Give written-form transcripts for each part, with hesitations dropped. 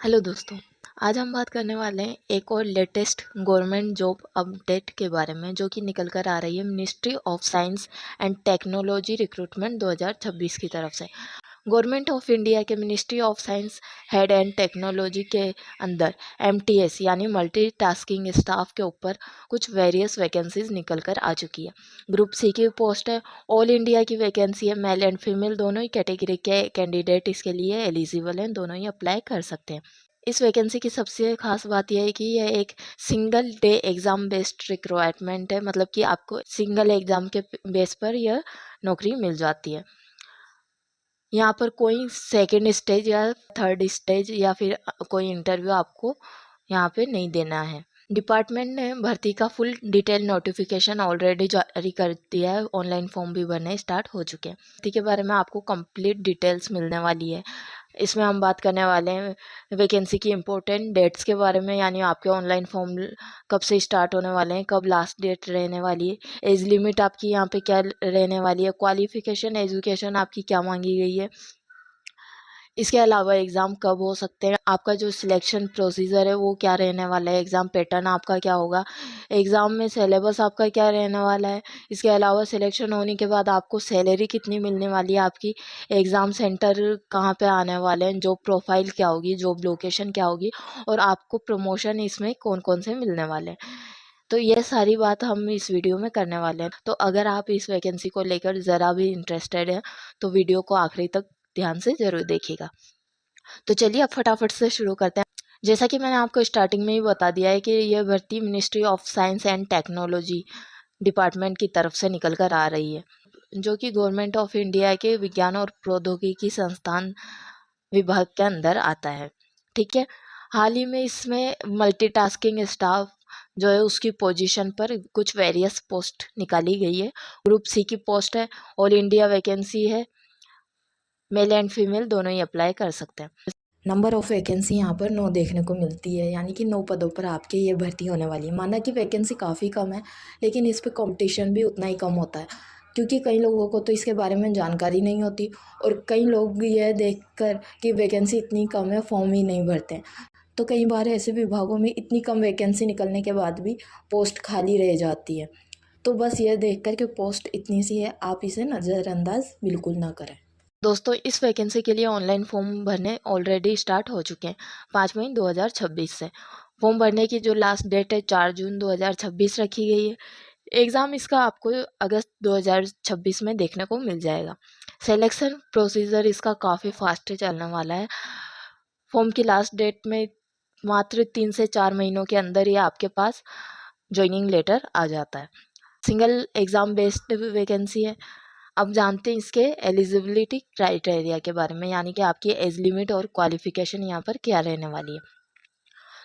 Hello दोस्तों। आज हम बात करने वाले हैं एक और लेटेस्ट गवर्नमेंट जॉब अपडेट के बारे में जो कि निकल कर आ रही है ministry of science and technology recruitment 2026 की तरफ से। गवर्नमेंट ऑफ इंडिया के ministry of science head and technology के अंदर एमटीएस यानी मल्टीटास्किंग स्टाफ के ऊपर कुछ वेरियस वैकेंसीज निकल कर आ चुकी है। ग्रुप सी की पोस्ट है। ऑल इंडिया की वैकेंसी है। मेल एंड फीमेल दोनों ही कैटेगरी के कैंडिडेट इसके लिए एलिजिबल हैं, दोनों ही अप्लाई कर सकते हैं। इस वैकेंसी की सबसे खास बात यह है कि यह एक single day exam based requirement है, मतलब कि आपको सिंगल एग्ज़ाम के बेस पर यह नौकरी मिल जाती है। यहाँ पर कोई सेकंड स्टेज या थर्ड स्टेज या फिर कोई इंटरव्यू आपको यहाँ पे नहीं देना है। डिपार्टमेंट ने भर्ती का फुल डिटेल नोटिफिकेशन ऑलरेडी जारी कर दिया है। ऑनलाइन फॉर्म भी भरने स्टार्ट हो चुके हैं। भर्ती के बारे में आपको कंप्लीट डिटेल्स मिलने वाली है। इसमें हम बात करने वाले हैं वैकेंसी की इम्पोर्टेंट डेट्स के बारे में, यानी आपके ऑनलाइन फॉर्म कब से स्टार्ट होने वाले हैं, कब लास्ट डेट रहने वाली है, एज लिमिट आपकी यहाँ पे क्या रहने वाली है, क्वालिफिकेशन एजुकेशन आपकी क्या मांगी गई है, इसके अलावा एग्ज़ाम कब हो सकते हैं, आपका जो सिलेक्शन प्रोसीजर है वो क्या रहने वाला है, एग्ज़ाम पैटर्न आपका क्या होगा, एग्ज़ाम में सिलेबस आपका क्या रहने वाला है। इसके अलावा सिलेक्शन होने के बाद आपको सैलरी कितनी मिलने वाली है, आपकी एग्ज़ाम सेंटर कहाँ पे आने वाले हैं, जॉब प्रोफाइल क्या होगी, जॉब लोकेशन क्या होगी और आपको प्रमोशन इसमें कौन कौन से मिलने वाले हैं। तो ये सारी बात हम इस वीडियो में करने वाले हैं। तो अगर आप इस वैकेंसी को लेकर ज़रा भी इंटरेस्टेड हैं तो वीडियो को आखिरी तक ध्यान से ज़रूर देखिएगा। तो चलिए अब फटाफट से शुरू करते हैं। जैसा कि मैंने आपको स्टार्टिंग में ही बता दिया है कि यह भर्ती ministry of science and technology department की तरफ से निकल कर आ रही है, जो कि गवर्नमेंट ऑफ इंडिया के विज्ञान और प्रौद्योगिकी संस्थान विभाग के अंदर आता है। ठीक है। हाल ही में इसमें मल्टीटास्किंग स्टाफ जो है उसकी पोजीशन पर कुछ वेरियस पोस्ट निकाली गई है। ग्रुप सी की पोस्ट है। ऑल इंडिया वैकेंसी है। मेल एंड फीमेल दोनों ही अप्लाई कर सकते हैं। नंबर ऑफ़ वैकेंसी यहाँ पर 9 देखने को मिलती है, यानी कि 9 पदों पर आपके ये भर्ती होने वाली है। माना कि वैकेंसी काफ़ी कम है, लेकिन इस पे कंपटीशन भी उतना ही कम होता है, क्योंकि कई लोगों को तो इसके बारे में जानकारी नहीं होती और कई लोग यह देखकर कि वैकेंसी इतनी कम है फॉर्म ही नहीं भरते हैं। तो कई बार ऐसे विभागों में इतनी कम वैकेंसी निकलने के बाद भी पोस्ट खाली रह जाती है। तो बस यह देखकर कि पोस्ट इतनी सी है, आप इसे नज़रअंदाज बिल्कुल ना करें। दोस्तों, इस वैकेंसी के लिए ऑनलाइन फॉर्म भरने ऑलरेडी स्टार्ट हो चुके हैं 5 मई 2026 से। फॉर्म भरने की जो लास्ट डेट है 4 जून 2026 रखी गई है। एग्ज़ाम इसका आपको अगस्त 2026 में देखने को मिल जाएगा। सिलेक्शन प्रोसीजर इसका काफ़ी फास्ट चलने वाला है। फॉर्म की लास्ट डेट में मात्र 3 से 4 महीनों के अंदर ही आपके पास जॉइनिंग लेटर आ जाता है। सिंगल एग्ज़ाम बेस्ड वैकेंसी है। अब जानते हैं इसके एलिजिबिलिटी क्राइटेरिया के बारे में, यानी कि आपकी एज लिमिट और क्वालिफिकेशन यहाँ पर क्या रहने वाली है।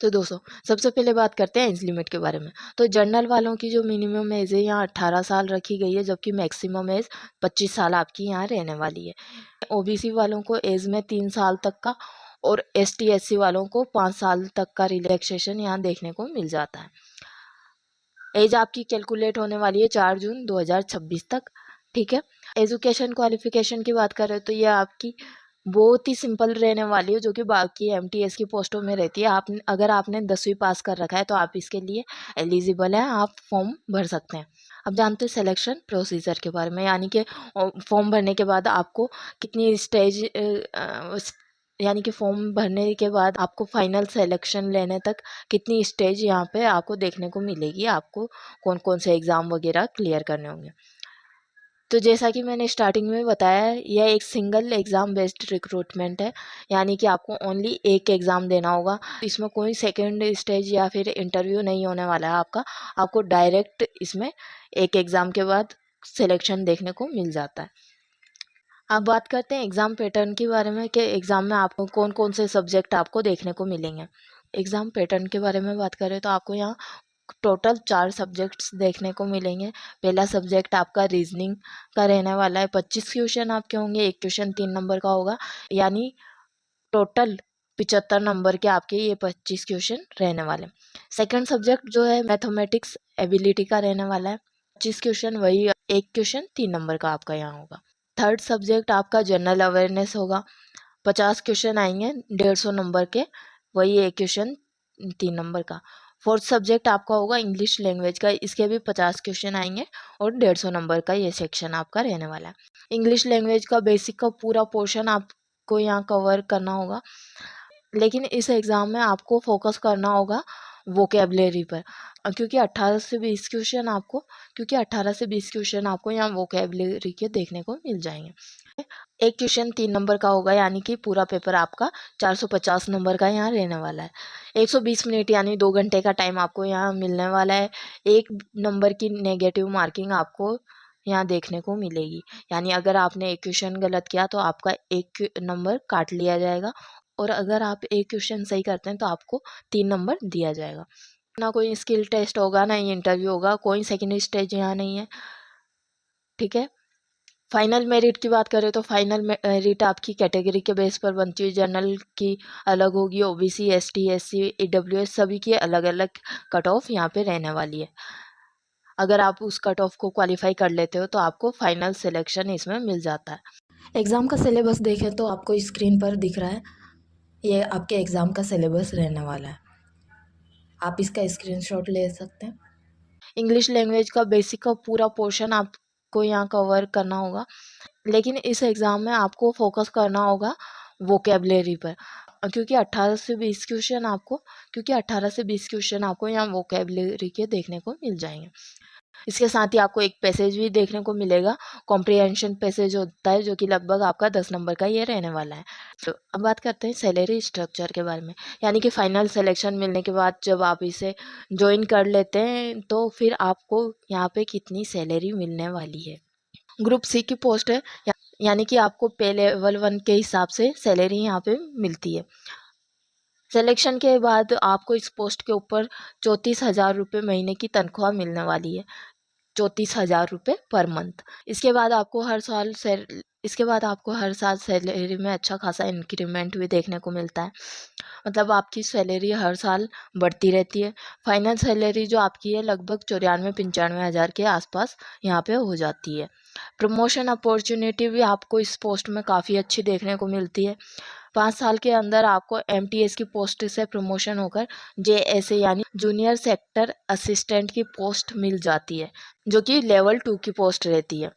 तो दोस्तों, सबसे पहले बात करते हैं एज लिमिट के बारे में। तो जनरल वालों की जो मिनिमम एज है यहाँ 18 साल रखी गई है, जबकि मैक्सिमम एज 25 साल आपकी यहाँ रहने वाली है। ओबीसी वालों को एज में 3 साल तक का और एसटी एससी वालों को 5 साल तक का रिलैक्सेशन यहाँ देखने को मिल जाता है। एज आपकी कैलकुलेट होने वाली है 4 जून 2026 तक। ठीक है। एजुकेशन क्वालिफिकेशन की बात करें तो ये आपकी बहुत ही सिंपल रहने वाली है, जो कि बाकी एमटीएस की पोस्टों में रहती है। आप अगर आपने 10वीं पास कर रखा है तो आप इसके लिए एलिजिबल हैं, आप फॉर्म भर सकते हैं। अब जानते हैं सिलेक्शन प्रोसीजर के बारे में, यानी कि फॉर्म भरने के बाद आपको कितनी स्टेज यानी कि फॉर्म भरने के बाद आपको फाइनल सिलेक्शन लेने तक कितनी स्टेज यहाँ पे आपको देखने को मिलेगी, आपको कौन कौन से एग्ज़ाम वगैरह क्लियर करने होंगे। तो जैसा कि मैंने स्टार्टिंग में बताया, यह एक सिंगल एग्ज़ाम बेस्ड रिक्रूटमेंट है, यानी कि आपको ओनली एक एग्ज़ाम देना होगा। इसमें कोई सेकंड स्टेज या फिर इंटरव्यू नहीं होने वाला है आपका। आपको डायरेक्ट इसमें एक एग्ज़ाम के बाद सिलेक्शन देखने को मिल जाता है। अब बात करते हैं एग्ज़ाम पैटर्न के बारे में कि एग्ज़ाम में आपको कौन कौन से सब्जेक्ट आपको देखने को मिलेंगे। एग्ज़ाम पैटर्न के बारे में बात करें तो आपको यहाँ टोटल 4 सब्जेक्ट्स देखने को मिलेंगे। पहला सब्जेक्ट आपका रीजनिंग का रहने वाला है। 25 क्वेश्चन आपके होंगे, एक क्वेश्चन 3 नंबर का होगा, यानी टोटल 75 नंबर के आपके ये 25 क्वेश्चन रहने वाले हैं। सेकंड सब्जेक्ट जो है मैथमेटिक्स एबिलिटी का रहने वाला है। 25 क्वेश्चन, वही एक क्वेश्चन 3 नंबर का आपका यहाँ होगा। थर्ड सब्जेक्ट आपका जनरल अवेयरनेस होगा। 50 क्वेश्चन आएंगे 150 नंबर के, वही एक क्वेश्चन 3 नंबर का। फोर्थ सब्जेक्ट आपका होगा इंग्लिश लैंग्वेज का, इसके भी 50 क्वेश्चन आएंगे और 150 नंबर का ये सेक्शन आपका रहने वाला है। इंग्लिश लैंग्वेज का बेसिक का पूरा पोर्शन आपको यहाँ कवर करना होगा, लेकिन इस एग्ज़ाम में आपको फोकस करना होगा वोकेबलरी पर, क्योंकि 18 से 20 क्वेश्चन आपको यहाँ वोकेबलरी के देखने को मिल जाएंगे। एक क्वेश्चन 3 नंबर का होगा, यानी कि पूरा पेपर आपका 450 नंबर का यहाँ रहने वाला है। 120 मिनट यानी 2 घंटे का टाइम आपको यहाँ मिलने वाला है। 1 नंबर की नेगेटिव मार्किंग आपको यहाँ देखने को मिलेगी, यानी अगर आपने एक क्वेश्चन गलत किया तो आपका 1 नंबर काट लिया जाएगा, और अगर आप एक क्वेश्चन सही करते हैं तो आपको 3 नंबर दिया जाएगा। ना कोई स्किल टेस्ट होगा, ना ही इंटरव्यू होगा, कोई सेकेंड स्टेज यहाँ नहीं है, ठीक है। फाइनल मेरिट की बात करें तो फाइनल मेरिट आपकी कैटेगरी के बेस पर बनती है। जनरल की अलग होगी, ओबीसी, एसटी, एससी, ईडब्ल्यूएस सभी की अलग अलग कट ऑफ यहाँ पे रहने वाली है। अगर आप उस कट ऑफ को क्वालिफाई कर लेते हो तो आपको फाइनल सिलेक्शन इसमें मिल जाता है। एग्ज़ाम का सिलेबस देखें तो आपको स्क्रीन पर दिख रहा है, ये आपके एग्ज़ाम का सिलेबस रहने वाला है, आप इसका स्क्रीनशॉट ले सकते हैं। इंग्लिश लैंग्वेज का बेसिक का पूरा पोर्शन आपको यहाँ कवर करना होगा, लेकिन इस एग्ज़ाम में आपको फोकस करना होगा वोकेबलरी पर, क्योंकि 18 से 20 क्वेश्चन आपको यहाँ वोकेबलरी के देखने को मिल जाएंगे। इसके साथ ही आपको एक पैसेज भी देखने को मिलेगा, कॉम्प्रिहेंशन पैसेज होता है, जो कि लगभग आपका 10 नंबर का ये रहने वाला है। तो अब बात करते हैं सैलरी स्ट्रक्चर के बारे में, यानी कि फाइनल सिलेक्शन मिलने के बाद जब आप इसे ज्वाइन कर लेते हैं तो फिर आपको यहाँ पे कितनी सैलरी मिलने वाली है। ग्रुप सी की पोस्ट है, यानी कि आपको पे लेवल 1 के हिसाब से सैलरी यहाँ पे मिलती है। सिलेक्शन के बाद आपको इस पोस्ट के ऊपर 34,000 रुपये महीने की तनख्वाह मिलने वाली है, 34,000 रुपये पर मंथ। इसके बाद आपको हर साल सैलरी में अच्छा खासा इंक्रीमेंट भी देखने को मिलता है, मतलब आपकी सैलरी हर साल बढ़ती रहती है। फाइनल सैलरी जो आपकी है लगभग 94-95 हज़ार के आसपास यहाँ पे हो जाती है। प्रमोशन अपॉर्चुनिटी भी आपको इस पोस्ट में काफ़ी अच्छी देखने को मिलती है। 5 साल के अंदर आपको एमटीएस की पोस्ट से प्रमोशन होकर जेएसए यानी जूनियर सेक्टर असिस्टेंट की पोस्ट मिल जाती है, जो कि लेवल 2 की पोस्ट रहती है।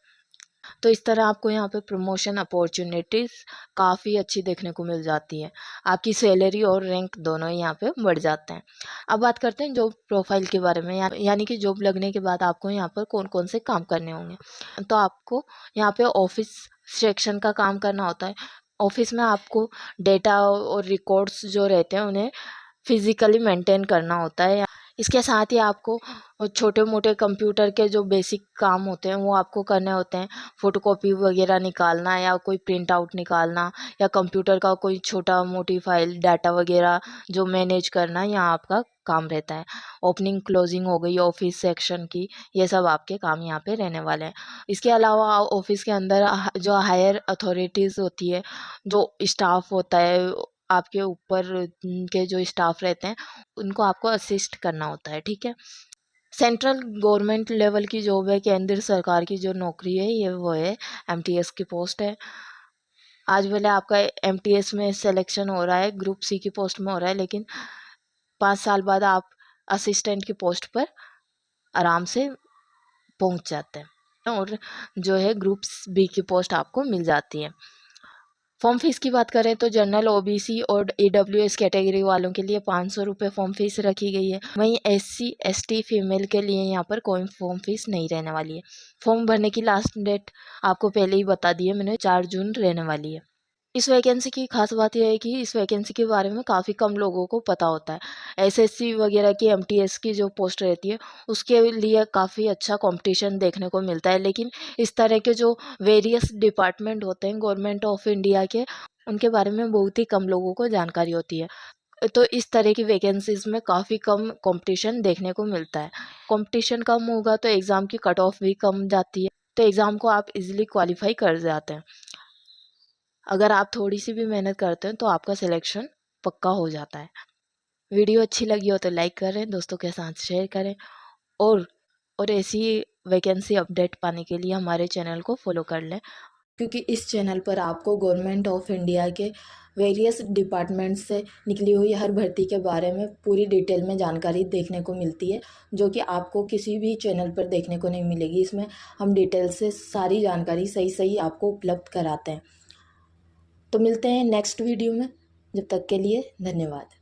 तो इस तरह आपको यहाँ पे प्रमोशन अपॉर्चुनिटीज़ काफ़ी अच्छी देखने को मिल जाती है, आपकी सैलरी और रैंक दोनों ही यहाँ पे बढ़ जाते हैं। अब बात करते हैं जॉब प्रोफाइल के बारे में, यानी कि जॉब लगने के बाद आपको यहाँ पर कौन कौन से काम करने होंगे। तो आपको यहाँ पे ऑफिस सेक्शन का काम करना होता है। ऑफिस में आपको डेटा और रिकॉर्ड्स जो रहते हैं उन्हें फिजिकली मेंटेन करना होता है। इसके साथ ही आपको छोटे मोटे कंप्यूटर के जो बेसिक काम होते हैं वो आपको करने होते हैं, फ़ोटोकॉपी वगैरह निकालना या कोई प्रिंट आउट निकालना, या कंप्यूटर का कोई छोटा मोटी फाइल डाटा वगैरह जो मैनेज करना, यहाँ आपका काम रहता है। ओपनिंग क्लोजिंग हो गई ऑफिस सेक्शन की, ये सब आपके काम यहाँ पे रहने वाले हैं। इसके अलावा ऑफिस के अंदर जो हायर अथॉरिटीज़ होती है, जो स्टाफ होता है आपके ऊपर के जो स्टाफ रहते हैं उनको आपको असिस्ट करना होता है, ठीक है। सेंट्रल गवर्नमेंट लेवल की जॉब है, केंद्र सरकार की जो नौकरी है ये वो है, एमटीएस की पोस्ट है। आज वाले आपका एमटीएस में सिलेक्शन हो रहा है, ग्रुप सी की पोस्ट में हो रहा है, लेकिन 5 साल बाद आप असिस्टेंट की पोस्ट पर आराम से पहुंच जाते हैं, और जो है ग्रुप बी की पोस्ट आपको मिल जाती है। फॉर्म फीस की बात करें तो जनरल, ओबीसी और ईडब्ल्यूएस कैटेगरी वालों के लिए 500 रुपये फॉर्म फीस रखी गई है। वहीं एससी एसटी फीमेल के लिए यहाँ पर कोई फॉर्म फीस नहीं रहने वाली है। फॉर्म भरने की लास्ट डेट आपको पहले ही बता दी है मैंने, 4 जून रहने वाली है। इस वैकेंसी की खास बात यह है कि इस वैकेंसी के बारे में काफ़ी कम लोगों को पता होता है। एसएससी वगैरह की एमटीएस की जो पोस्ट रहती है उसके लिए काफ़ी अच्छा कंपटीशन देखने को मिलता है, लेकिन इस तरह के जो वेरियस डिपार्टमेंट होते हैं गवर्नमेंट ऑफ इंडिया के, उनके बारे में बहुत ही कम लोगों को जानकारी होती है। तो इस तरह की वैकेंसीज में काफ़ी कम कंपटीशन देखने को मिलता है। कंपटीशन कम होगा तो एग्ज़ाम की कट ऑफ भी कम जाती है, तो एग्ज़ाम को आप इजीली क्वालिफाई कर जाते हैं। अगर आप थोड़ी सी भी मेहनत करते हैं तो आपका सिलेक्शन पक्का हो जाता है। वीडियो अच्छी लगी हो तो लाइक करें, दोस्तों के साथ शेयर करें, और ऐसी वैकेंसी अपडेट पाने के लिए हमारे चैनल को फॉलो कर लें, क्योंकि इस चैनल पर आपको गवर्नमेंट ऑफ इंडिया के वेरियस डिपार्टमेंट से निकली हुई हर भर्ती के बारे में पूरी डिटेल में जानकारी देखने को मिलती है, जो कि आपको किसी भी चैनल पर देखने को नहीं मिलेगी। इसमें हम डिटेल से सारी जानकारी सही सही आपको उपलब्ध कराते हैं। तो मिलते हैं नेक्स्ट वीडियो में, जब तक के लिए धन्यवाद।